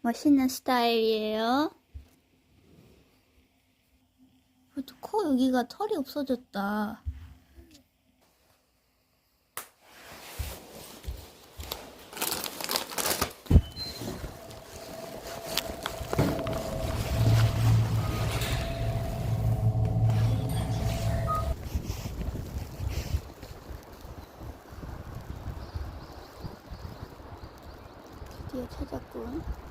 멋있는 스타일이에요. 코 여기가 털이 없어졌다. 드디어 찾았군.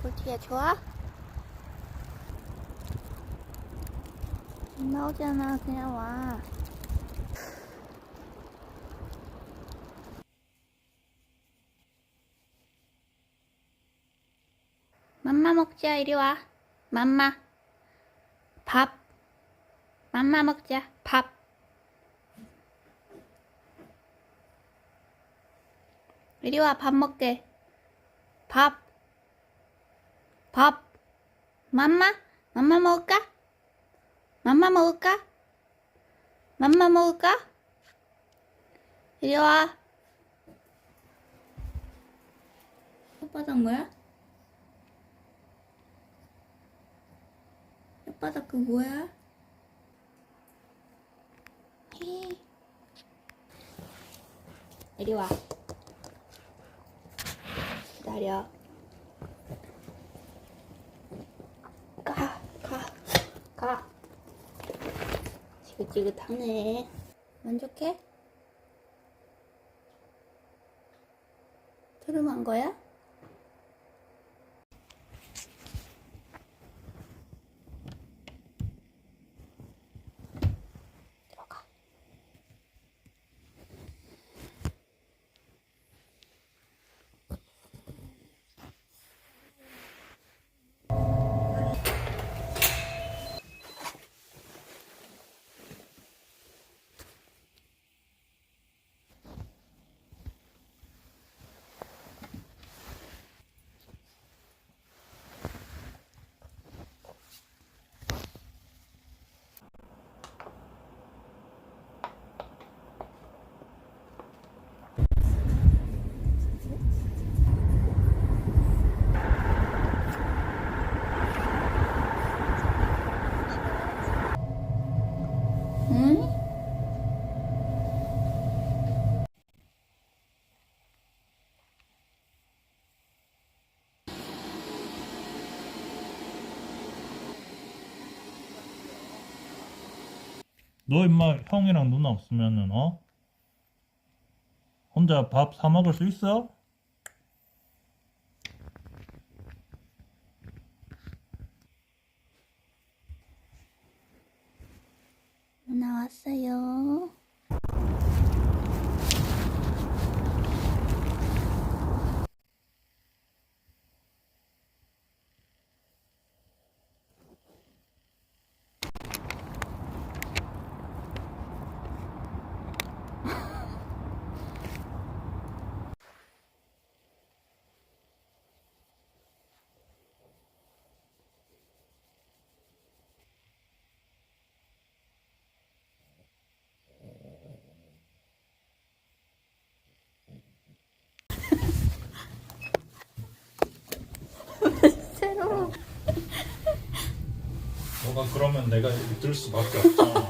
볼티야 좋아? 안 나오잖아. 그냥 와. 맘마 먹자. 이리 와. 맘마. 밥. 맘마 먹자. 밥. 이리 와. 밥 먹게. 밥. 밥. 맘마? 맘마 먹을까? 맘마 먹을까? 맘마 먹을까? 이리 와. 혓바닥 뭐야? 혓바닥 그 뭐야? 히. 이리 와. 기다려. 가. 지긋지긋하네. 만족해? 트름한 거야? 들어가. 응? 너 임마 형이랑 누나 없으면은 혼자 밥 사 먹을 수 있어? 누나 왔어요. 새로워. 너가 그러면 내가 들 수밖에 없잖아.